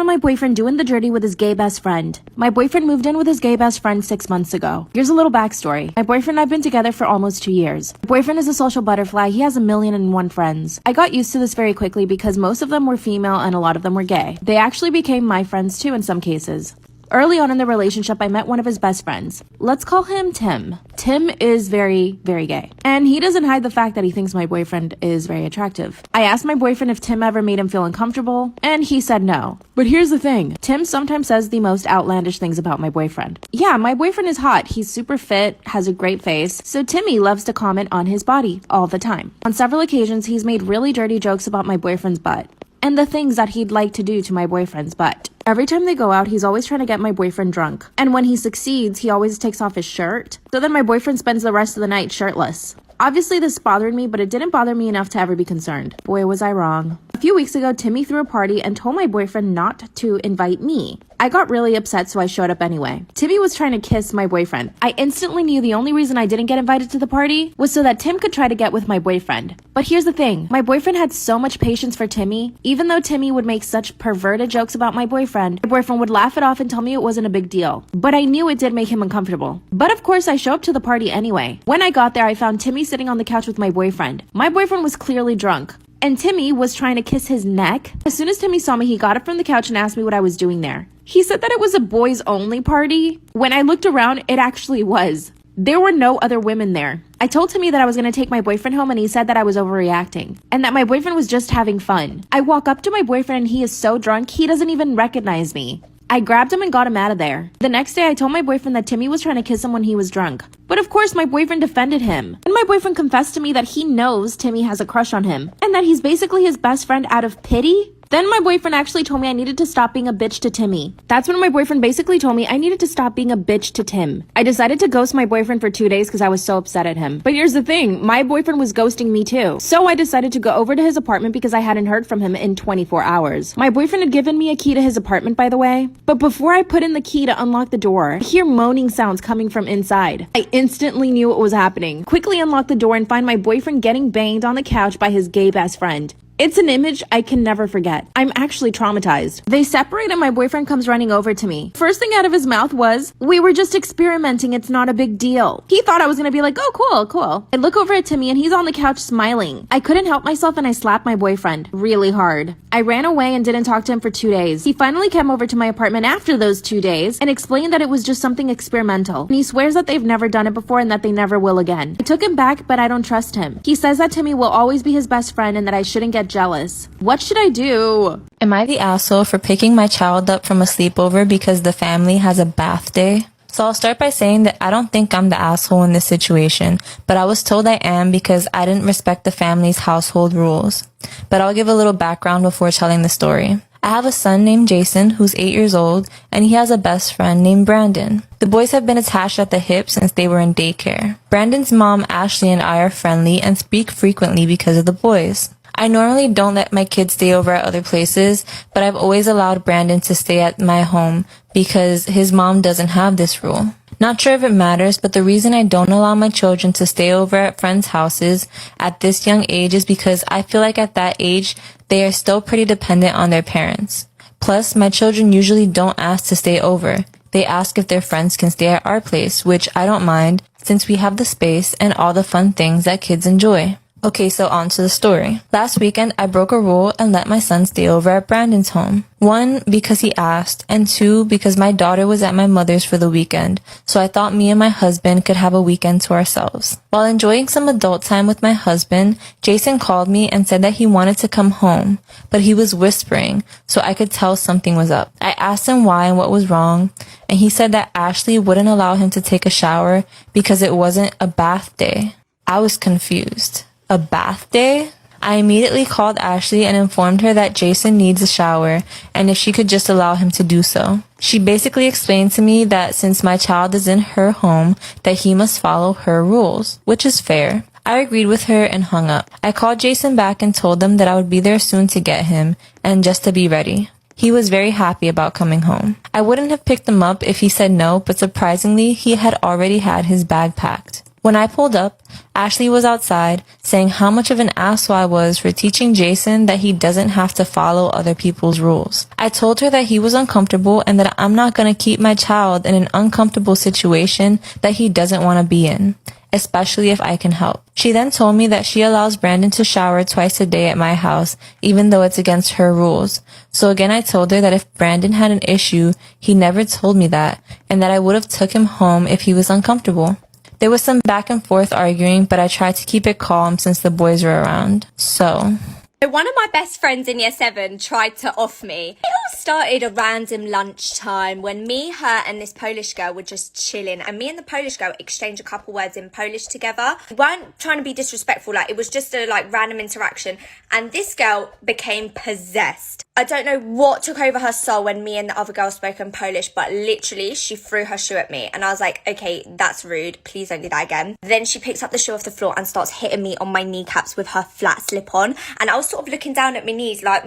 around my boyfriend doing the dirty with his gay best friend. My boyfriend moved in with his gay best friend 6 months ago. Here's a little backstory. My boyfriend and I have been together for almost 2 years. My boyfriend is a social butterfly. He has 1,000,001 friends. I got used to this very quickly because most of them were female and a lot of them were gay. They actually became my friends too in some cases. Early on in the relationship, I met one of his best friends. Let's call him Tim. Tim is very, very gay. And he doesn't hide the fact that he thinks my boyfriend is very attractive. I asked my boyfriend if Tim ever made him feel uncomfortable, and he said no. But here's the thing. Tim sometimes says the most outlandish things about my boyfriend. Yeah, my boyfriend is hot. He's super fit, has a great face, so Timmy loves to comment on his body all the time. On several occasions, he's made really dirty jokes about my boyfriend's butt and the things that he'd like to do to my boyfriend's butt. Every time they go out, he's always trying to get my boyfriend drunk. And when he succeeds, he always takes off his shirt. So then my boyfriend spends the rest of the night shirtless. Obviously, this bothered me, but it didn't bother me enough to ever be concerned. Boy, was I wrong. A few weeks ago, Timmy threw a party and told my boyfriend not to invite me. I got really upset, so I showed up anyway. Timmy was trying to kiss my boyfriend. I instantly knew the only reason I didn't get invited to the party was so that Tim could try to get with my boyfriend. But here's the thing. My boyfriend had so much patience for Timmy. Even though Timmy would make such perverted jokes about my boyfriend would laugh it off and tell me it wasn't a big deal. But I knew it did make him uncomfortable. But of course, I show up to the party anyway. When I got there, I found Timmy sitting on the couch with my boyfriend. My boyfriend was clearly drunk, and Timmy was trying to kiss his neck. As soon as Timmy saw me, he got up from the couch and asked me what I was doing there. He said that it was a boys only party. When I looked around, it actually was. There were no other women there. I told Timmy that I was going to take my boyfriend home, and he said that I was overreacting and that my boyfriend was just having fun. I walk up to my boyfriend and he is so drunk, he doesn't even recognize me. I grabbed him and got him out of there. The next day, I told my boyfriend that Timmy was trying to kiss him when he was drunk. But of course, my boyfriend defended him. And my boyfriend confessed to me that he knows Timmy has a crush on him and that he's basically his best friend out of pity. Then my boyfriend actually told me I needed to stop being a bitch to Timmy. That's when my boyfriend basically told me I needed to stop being a bitch to Tim. I decided to ghost my boyfriend for 2 days because I was so upset at him. But here's the thing, my boyfriend was ghosting me too. So I decided to go over to his apartment because I hadn't heard from him in 24 hours. My boyfriend had given me a key to his apartment, by the way. But before I put in the key to unlock the door, I hear moaning sounds coming from inside. I instantly knew what was happening. Quickly unlock the door and find my boyfriend getting banged on the couch by his gay best friend. It's an image I can never forget. I'm actually traumatized. They separate and my boyfriend comes running over to me. First thing out of his mouth was, "We were just experimenting, it's not a big deal." He thought I was gonna be like, "Oh, cool, cool." I look over at Timmy and he's on the couch smiling. I couldn't help myself and I slapped my boyfriend really hard. I ran away and didn't talk to him for 2 days. He finally came over to my apartment after those 2 days and explained that it was just something experimental. And he swears that they've never done it before and that they never will again. I took him back, but I don't trust him. He says that Timmy will always be his best friend and that I shouldn't get jealous. What should I do? Am I the asshole for picking my child up from a sleepover because the family has a bath day? So I'll start by saying that I don't think I'm the asshole in this situation, but I was told I am because I didn't respect the family's household rules. But I'll give a little background before telling the story. I have a son named Jason who's 8 years old, and he has a best friend named Brandon. The boys have been attached at the hip since they were in daycare. Brandon's mom, Ashley, and I are friendly and speak frequently because of the boys. I normally don't let my kids stay over at other places, but I've always allowed Brandon to stay at my home because his mom doesn't have this rule. Not sure if it matters, but the reason I don't allow my children to stay over at friends' houses at this young age is because I feel like at that age, they are still pretty dependent on their parents. Plus, my children usually don't ask to stay over. They ask if their friends can stay at our place, which I don't mind since we have the space and all the fun things that kids enjoy. Okay, so on to the story. Last weekend, I broke a rule and let my son stay over at Brandon's home. 1, because he asked, and 2, because my daughter was at my mother's for the weekend, so I thought me and my husband could have a weekend to ourselves. While enjoying some adult time with my husband, Jason called me and said that he wanted to come home, but he was whispering, so I could tell something was up. I asked him why and what was wrong, and he said that Ashley wouldn't allow him to take a shower because it wasn't a bath day. I was confused. A bath day? I immediately called Ashley and informed her that Jason needs a shower and if she could just allow him to do so. She basically explained to me that since my child is in her home, that he must follow her rules, which is fair. I agreed with her and hung up. I called Jason back and told him that I would be there soon to get him and just to be ready. He was very happy about coming home. I wouldn't have picked him up if he said no, but surprisingly, he had already had his bag packed. When I pulled up, Ashley was outside saying how much of an asshole I was for teaching Jason that he doesn't have to follow other people's rules. I told her that he was uncomfortable and that I'm not going to keep my child in an uncomfortable situation that he doesn't want to be in, especially if I can help. She then told me that she allows Brandon to shower twice a day at my house, even though it's against her rules. So again, I told her that if Brandon had an issue, he never told me that, and that I would have took him home if he was uncomfortable. There was some back and forth arguing, but I tried to keep it calm since the boys were around. So one of my best friends in year 7 tried to off me. It all started a random lunchtime when me, her and this Polish girl were just chilling, and me and the Polish girl exchanged a couple words in Polish together. We weren't trying to be disrespectful, like it was just a random interaction, and this girl became possessed. I don't know what took over her soul when me and the other girl spoke in Polish, but literally she threw her shoe at me and I was like, okay, that's rude, please don't do that again. Then she picks up the shoe off the floor and starts hitting me on my kneecaps with her flat slip on, and I was sort of looking down at my knees like,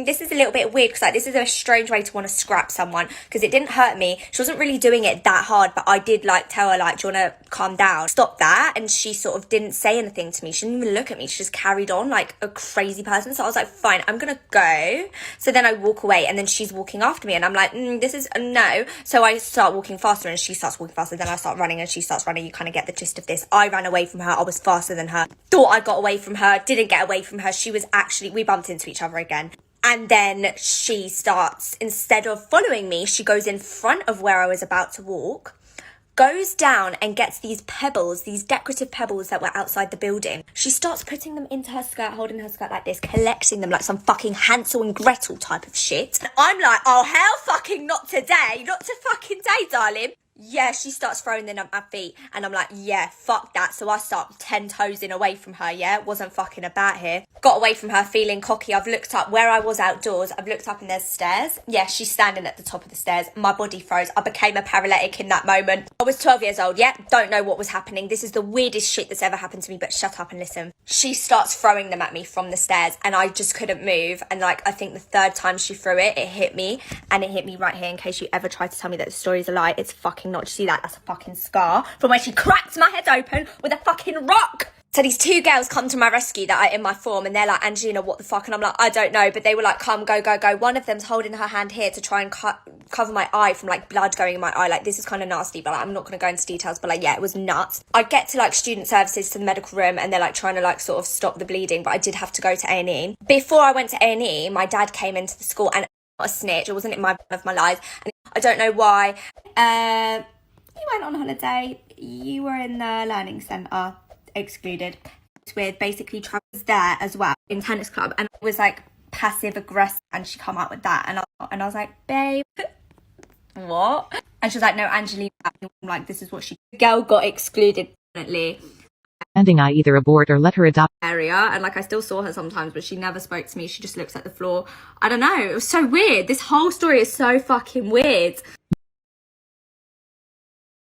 this is a little bit weird, because this is a strange way to want to scrap someone, because it didn't hurt me. She wasn't really doing it that hard, but I did tell her do you want to calm down, stop that? And she sort of didn't say anything to me. She didn't even look at me. She just carried on like a crazy person. So I was like, fine, I'm gonna go. So then I walk away, and then she's walking after me, and I'm like, this is a no. So I start walking faster, and she starts walking faster. Then I start running, and she starts running. You kind of get the gist of this. I ran away from her. I was faster than her. Thought I got away from her. Didn't get away from her. We bumped into each other again. And then she starts, instead of following me, she goes in front of where I was about to walk, goes down and gets these pebbles, these decorative pebbles that were outside the building. She starts putting them into her skirt, holding her skirt like this, collecting them like some fucking Hansel and Gretel type of shit. And I'm like, oh, hell fucking not today. Not fucking day, darling. Yeah, she starts throwing them at my feet, and I'm like, yeah, fuck that. So I start 10 toes in away from her, yeah? Wasn't fucking about here. Got away from her feeling cocky. I've looked up where I was outdoors. I've looked up and there's stairs. Yeah, she's standing at the top of the stairs. My body froze. I became a paralytic in that moment. I was 12 years old, yeah? Don't know what was happening. This is the weirdest shit that's ever happened to me, but shut up and listen. She starts throwing them at me from the stairs, and I just couldn't move. And I think the third time she threw it, it hit me, and it hit me right here. In case you ever try to tell me that the story's a lie, it's fucking not. Do you see that? That's a fucking scar from where she cracked my head open with a fucking rock. So these two girls come to my rescue that are in my form, and they're like, Angelina, what the fuck? And I'm like, I don't know. But they were like, come, go, go, go. One of them's holding her hand here to try and cover my eye from blood going in my eye. This is kind of nasty, but I'm not going to go into details. But yeah, it was nuts. I get to student services, to the medical room, and they're trying to sort of stop the bleeding. But I did have to go to A&E. Before I went to A&E, my dad came into the school, and not a snitch. It wasn't in my life. And I don't know why. You went on holiday. You were in the learning centre, excluded. With basically Travis there as well in tennis club, and it was passive aggressive, and she come out with that, and I was like, babe, what? And she was like, no, Angelina. I'm like, this is what she. The girl got excluded permanently. Ending I either abort or let her adopt area, and I still saw her sometimes, but she never spoke to me. She just looks at the floor. I don't know. It was so weird. This whole story is so fucking weird.